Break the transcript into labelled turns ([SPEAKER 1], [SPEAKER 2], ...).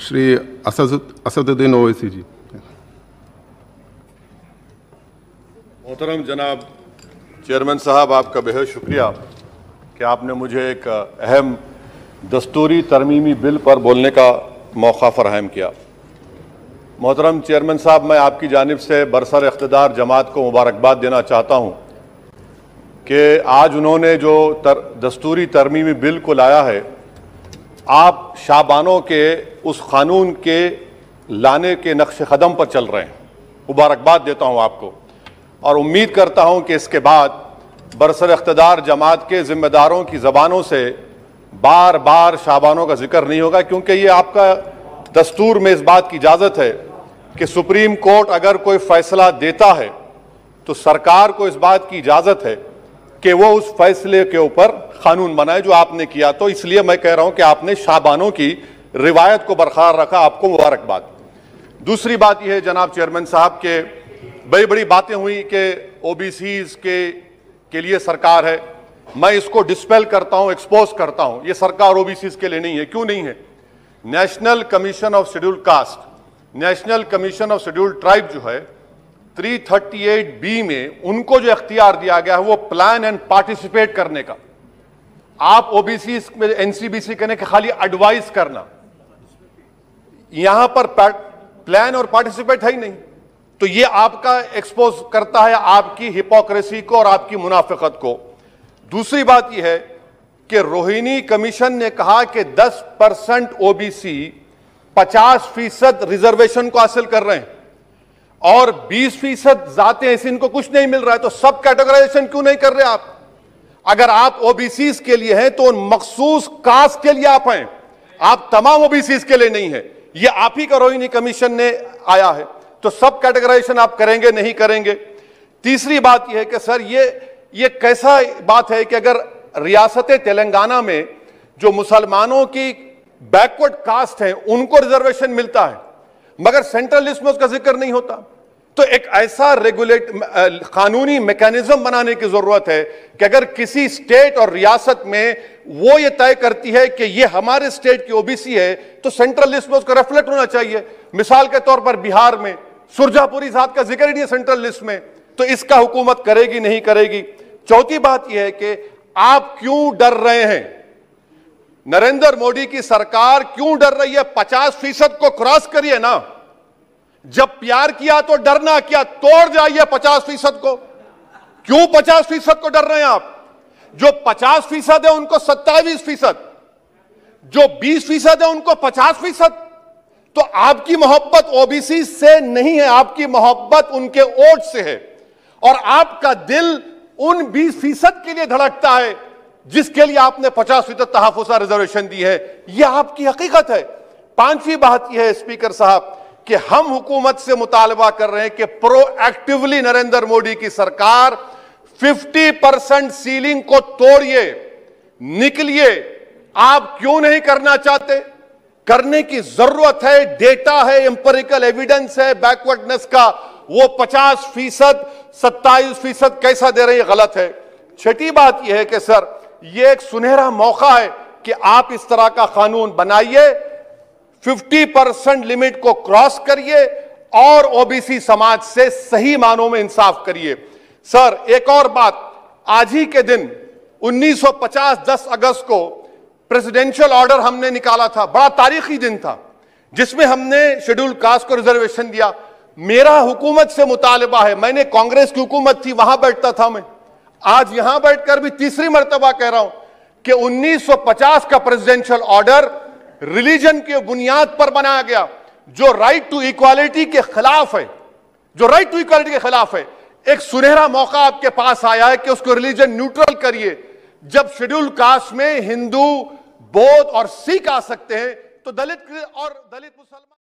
[SPEAKER 1] श्री असदुद्दीन ओवैसी जी।
[SPEAKER 2] मोहतरम जनाब चेयरमैन साहब, आपका बेहद शुक्रिया कि आपने मुझे एक अहम दस्तूरी तरमीमी बिल पर बोलने का मौका फराहम किया। मोहतरम चेयरमैन साहब, मैं आपकी जानिब से बरसर इख्तिदार जमात को मुबारकबाद देना चाहता हूँ कि आज उन्होंने जो दस्तूरी तरमीमी बिल को लाया है, आप शाबानों के उस कानून के लाने के नक्श कदम पर चल रहे हैं। मुबारकबाद देता हूँ आपको और उम्मीद करता हूँ कि इसके बाद बरसर इख्तिदार जमात के जिम्मेदारों की ज़बानों से बार बार शाबानों का जिक्र नहीं होगा, क्योंकि ये आपका दस्तूर में इस बात की इजाज़त है कि सुप्रीम कोर्ट अगर कोई फैसला देता है तो सरकार को इस बात की इजाज़त है कि वो उस फैसले के ऊपर कानून बनाए, जो आपने किया। तो इसलिए मैं कह रहा हूं कि आपने शाबानों की रिवायत को बरकरार रखा, आपको मुबारकबाद। दूसरी बात यह है जनाब चेयरमैन साहब के बड़ी बड़ी बातें हुई कि ओबीसीज के लिए सरकार है। मैं इसको डिस्पेल करता हूं, एक्सपोज करता हूं। ये सरकार ओबीसीज के लिए नहीं है। क्यों नहीं है? National commission of scheduled caste, national commission of scheduled tribe जो है 338B में उनको जो इख्तियार दिया गया है वो प्लान एंड पार्टिसिपेट करने का। आप ओबीसी में एनसीबीसी कहने के खाली एडवाइस करना, यहां पर प्लान और पार्टिसिपेट है ही नहीं। तो ये आपका एक्सपोज करता है आपकी हिपोक्रेसी को और आपकी मुनाफिकत को। दूसरी बात यह है कि रोहिणी कमीशन ने कहा कि 10% ओबीसी 50% रिजर्वेशन को हासिल कर रहे हैं और 20% जाते हैं, इनको कुछ नहीं मिल रहा है। तो सब कैटेगराइजेशन क्यों नहीं कर रहे आप? अगर आप ओबीसीज के लिए हैं तो मखसूस कास्ट के लिए आप हैं, आप तमाम ओबीसीज के लिए नहीं है। ये आप ही का रोहिणी कमीशन ने आया है। तो सब कैटेगराइजेशन आप करेंगे नहीं करेंगे? तीसरी बात यह है कि सर ये कैसा बात है कि अगर रियासत तेलंगाना में जो मुसलमानों की बैकवर्ड कास्ट हैं उनको रिजर्वेशन मिलता है मगर सेंट्रल लिस्ट में उसका जिक्र नहीं होता। तो एक ऐसा कानूनी मैकेनिज्म बनाने की जरूरत है कि अगर किसी स्टेट और रियासत में वो ये तय करती है कि ये हमारे स्टेट की ओबीसी है तो सेंट्रल लिस्ट में उसका रिफ्लेक्ट होना चाहिए। मिसाल के तौर पर बिहार में सुरजापुरी जात का जिक्र ही नहीं है सेंट्रल लिस्ट में, तो इसका हुकूमत करेगी नहीं करेगी। चौथी बात यह है कि आप क्यों डर रहे हैं? नरेंद्र मोदी की सरकार क्यों डर रही है? 50% को क्रॉस करिए ना। जब प्यार किया तो डरना क्या, तोड़ जाइए 50% को। क्यों 50% को डर रहे हैं आप? जो 50% है उनको 27%, जो 20% है उनको 50%। तो आपकी मोहब्बत ओबीसी से नहीं है, आपकी मोहब्बत उनके वोट से है और आपका दिल उन 20% के लिए धड़कता है जिसके लिए आपने 50% तहफ़्फ़ुज़ रिजर्वेशन दी है। यह आपकी हकीकत है। पांचवी बात यह है स्पीकर साहब कि हम हुकूमत से मुतालबा कर रहे हैं कि प्रोएक्टिवली नरेंद्र मोदी की सरकार 50% सीलिंग को तोड़िए, निकलिए। आप क्यों नहीं करना चाहते? करने की जरूरत है, डेटा है, एम्पिरिकल एविडेंस है बैकवर्डनेस का। वो 50%, 27% कैसा दे रही है, गलत है। छठी बात यह है कि सर ये एक सुनहरा मौका है कि आप इस तरह का कानून बनाइए, 50% लिमिट को क्रॉस करिए और ओबीसी समाज से सही मानों में इंसाफ करिए। सर एक और बात, आज ही के दिन 1950 10 अगस्त को प्रेसिडेंशियल ऑर्डर हमने निकाला था, बड़ा तारीखी दिन था जिसमें हमने शेड्यूल्ड कास्ट को रिजर्वेशन दिया। मेरा हुकूमत से मुतालबा है, मैंने कांग्रेस की हुकूमत थी वहां बैठता था मैं, आज यहां बैठकर भी तीसरी मर्तबा कह रहा हूं कि 1950 का प्रेसिडेंशियल ऑर्डर रिलीजन के बुनियाद पर बनाया गया, जो राइट टू इक्वालिटी के खिलाफ है, जो राइट टू इक्वालिटी के खिलाफ है। एक सुनहरा मौका आपके पास आया है कि उसको रिलीजन न्यूट्रल करिए। जब शेड्यूल्ड कास्ट में हिंदू, बौद्ध और सिख आ सकते हैं तो दलित मुसलमान